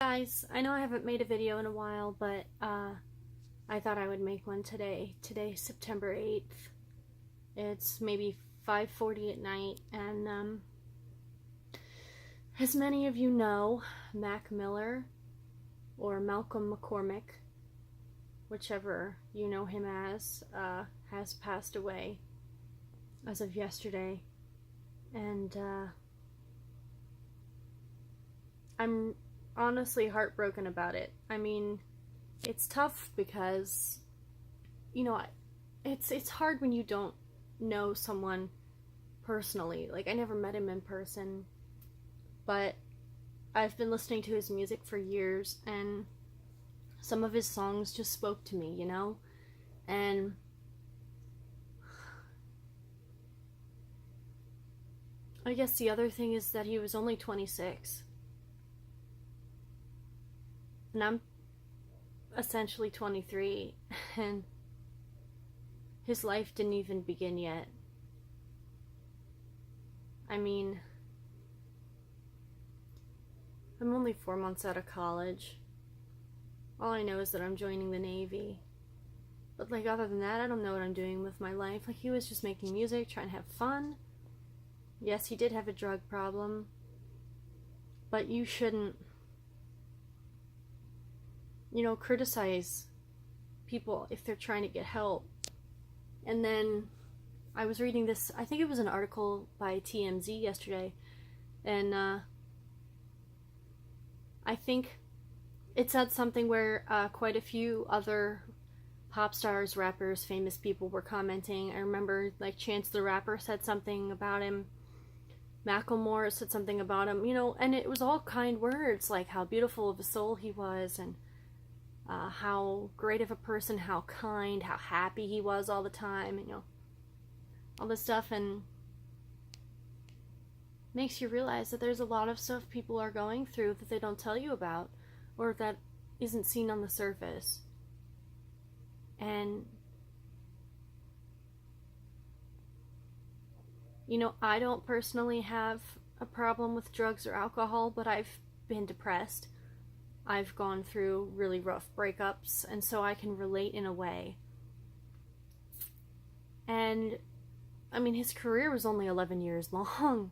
Guys, I know I haven't made a video in a while, but I thought I would make one today. Today's September 8th. It's maybe 5:40 at night, and as many of you know, Macmiller, or Malcolm McCormick, whichever you know him as, has passed away as of yesterday. And I'm honestly heartbroken about it. I mean, it's tough because, it's hard when you don't know someone personally. Like, I never met him in person, but I've been listening to his music for years, and some of his songs just spoke to me, And I guess the other thing is that he was only 26. And I'm essentially 23, and his life didn't even begin yet. I mean, I'm only 4 months out of college. All I know is that I'm joining the Navy. But, other than that, I don't know what I'm doing with my life. He was just making music, trying to have fun. Yes, he did have a drug problem. But you shouldn't, criticize people if they're trying to get help. And then I was reading this, I think it was an article by TMZ yesterday, and I think it said something where quite a few other pop stars, rappers, famous people were commenting. I remember, Chance the Rapper said something about him. Macmiller said something about him, and it was all kind words, like how beautiful of a soul he was, and how great of a person, how kind, how happy he was all the time, all this stuff, and makes you realize that there's a lot of stuff people are going through that they don't tell you about, or that isn't seen on the surface. And I don't personally have a problem with drugs or alcohol, but I've been depressed. I've gone through really rough breakups, and so I can relate in a way. And, I mean, his career was only 11 years long.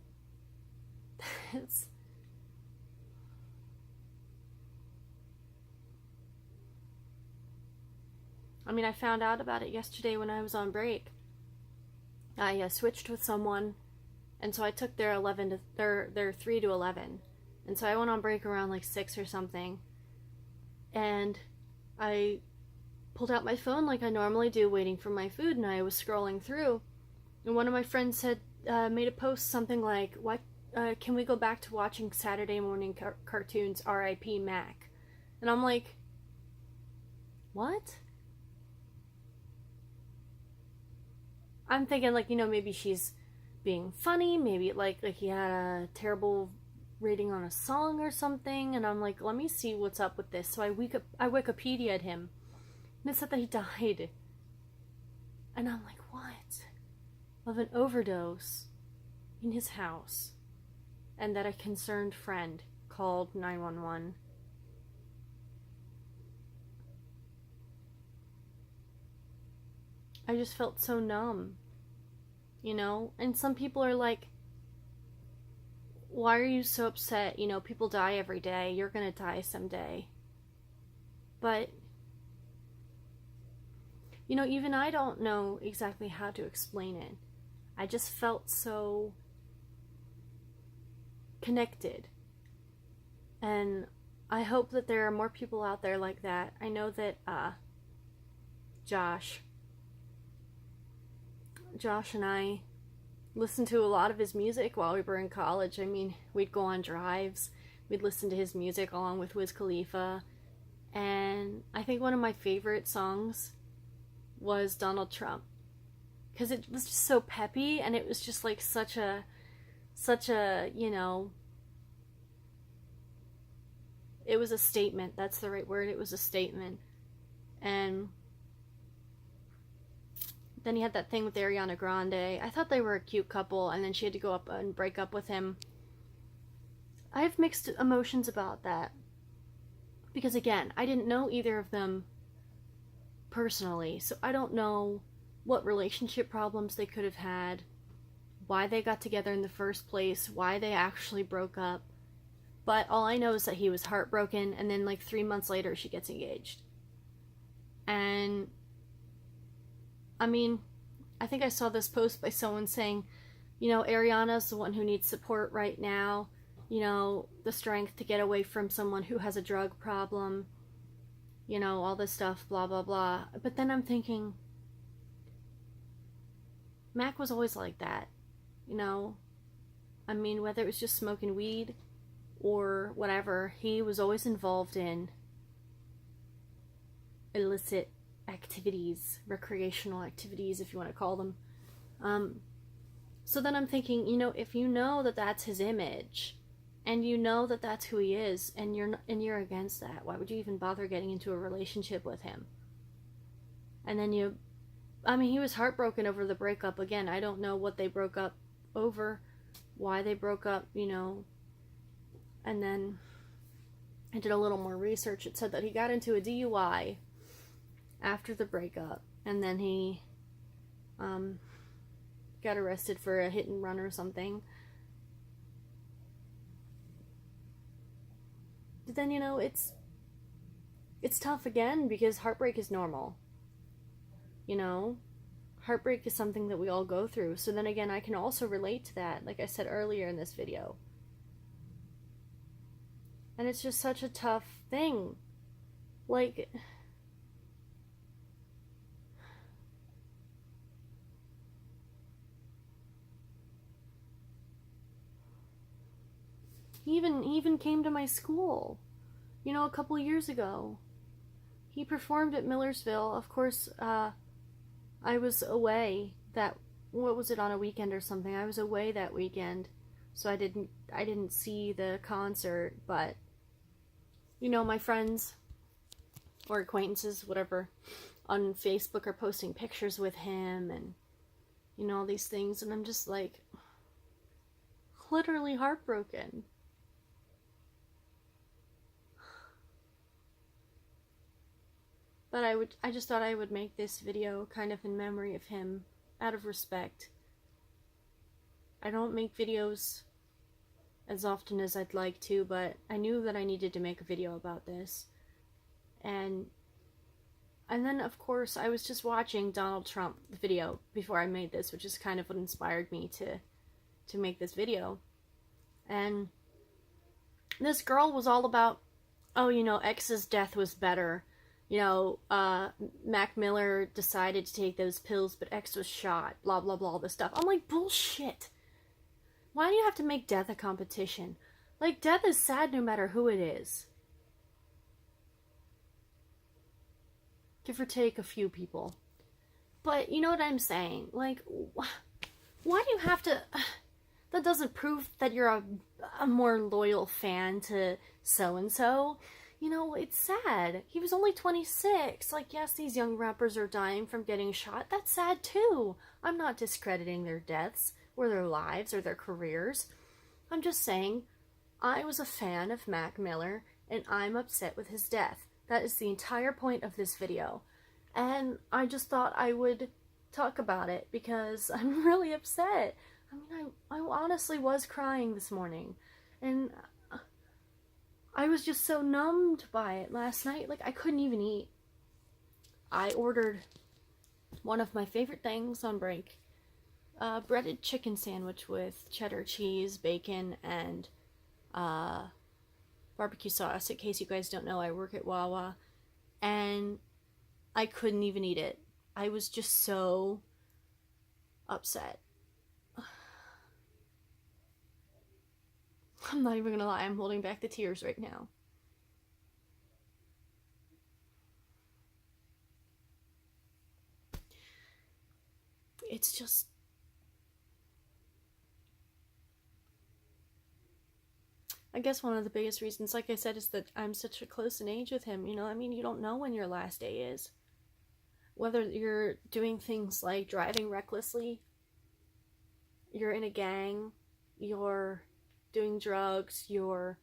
I found out about it yesterday when I was on break. I switched with someone, and so I took their 3 to 11. And so I went on break around 6 or something, and I pulled out my phone like I normally do, waiting for my food, and I was scrolling through, and one of my friends had made a post something like, "What? Can we go back to watching Saturday morning cartoons, R.I.P. Mac?" And I'm like, what? I'm thinking, maybe she's being funny, maybe he had a terrible rating on a song or something, and I'm like, let me see what's up with this. So I Wikipedia'd him, and it said that he died. And I'm like, what? Of an overdose in his house, and that a concerned friend called 911. I just felt so numb, and some people are like, why are you so upset? People die every day. You're gonna die someday. But, even I don't know exactly how to explain it. I just felt so connected. And I hope that there are more people out there like that. I know that Josh and I listened to a lot of his music while we were in college. We'd go on drives, we'd listen to his music along with Wiz Khalifa, and I think one of my favorite songs was Donald Trump, because it was just so peppy, and it was just such a it was a statement. That's the right word. It was a statement. And then he had that thing with Ariana Grande. I thought they were a cute couple, and then she had to go up and break up with him. I have mixed emotions about that. Because again, I didn't know either of them personally, so I don't know what relationship problems they could have had, why they got together in the first place, why they actually broke up. But all I know is that he was heartbroken, and then like 3 months later she gets engaged. And I mean, I think I saw this post by someone saying, you know, Ariana's the one who needs support right now, you know, the strength to get away from someone who has a drug problem, you know, all this stuff, blah, blah, blah. But then I'm thinking, Mac was always like that, you know? I mean, whether it was just smoking weed or whatever, he was always involved in illicit activities, recreational activities, if you want to call them. So then I'm thinking, you know, if you know that that's his image, and you know that that's who he is, and you're against that, why would you even bother getting into a relationship with him? And then he was heartbroken over the breakup. Again, I don't know what they broke up over, why they broke up, you know. And then I did a little more research. It said that he got into a DUI after the breakup, and then he got arrested for a hit and run or something. But then, you know, it's tough again, because heartbreak is normal. You know, heartbreak is something that we all go through. So then again, I can also relate to that, like I said earlier in this video. And it's just such a tough thing. Like, he even came to my school, you know, a couple years ago. He performed at Millersville. Of course, I was away what was it, on a weekend or something? I was away that weekend, so I didn't see the concert, but, you know, my friends or acquaintances, whatever, on Facebook are posting pictures with him and, you know, all these things, and I'm just like, literally heartbroken. But I just thought I would make this video kind of in memory of him, out of respect. I don't make videos as often as I'd like to, but I knew that I needed to make a video about this. And then, of course, I was just watching Donald Trump video before I made this, which is kind of what inspired me to make this video. And this girl was all about, oh, you know, X's death was better. You know, Macmiller decided to take those pills, but X was shot, blah, blah, blah, all this stuff. I'm like, bullshit. Why do you have to make death a competition? Like, death is sad no matter who it is. Give or take a few people. But you know what I'm saying? Like, why do you have to... That doesn't prove that you're a more loyal fan to so-and-so. You know, it's sad. He was only 26. Like, yes, these young rappers are dying from getting shot. That's sad, too. I'm not discrediting their deaths, or their lives, or their careers. I'm just saying, I was a fan of Mac Miller, and I'm upset with his death. That is the entire point of this video. And I just thought I would talk about it, because I'm really upset. I mean, I honestly was crying this morning. And I was just so numbed by it last night. Like, I couldn't even eat. I ordered one of my favorite things on break. A breaded chicken sandwich with cheddar cheese, bacon, and barbecue sauce. In case you guys don't know, I work at Wawa. And I couldn't even eat it. I was just so upset. I'm not even gonna lie, I'm holding back the tears right now. It's just... I guess one of the biggest reasons, like I said, is that I'm such a close in age with him, you know? I mean, you don't know when your last day is. Whether you're doing things like driving recklessly, you're in a gang, you're doing drugs, you're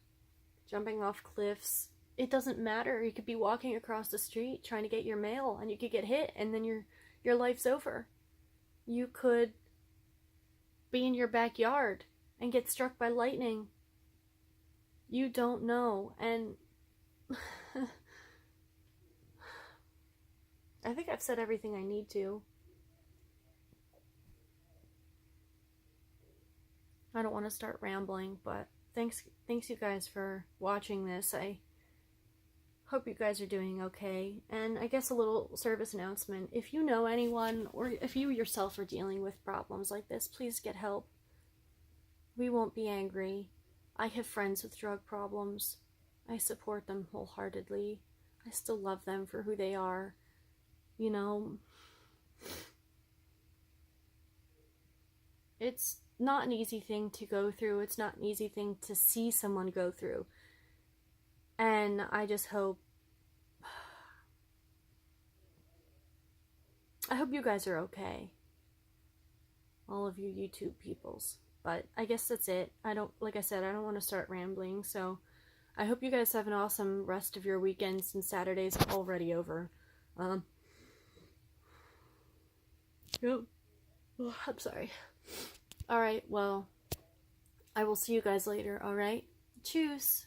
jumping off cliffs, it doesn't matter. You could be walking across the street trying to get your mail and you could get hit and then your life's over. You could be in your backyard and get struck by lightning. You don't know. And I think I've said everything I need to. I don't want to start rambling, but thanks you guys for watching this. I hope you guys are doing okay. And I guess a little service announcement. If you know anyone, or if you yourself are dealing with problems like this, please get help. We won't be angry. I have friends with drug problems. I support them wholeheartedly. I still love them for who they are. You know, it's not an easy thing to go through. It's not an easy thing to see someone go through. And I just hope you guys are okay. All of you YouTube peoples. But I guess that's it. Like I said, I don't want to start rambling. So I hope you guys have an awesome rest of your weekend since Saturday's already over. Yep. Oh, I'm sorry. Alright, well, I will see you guys later, alright? Tschüss.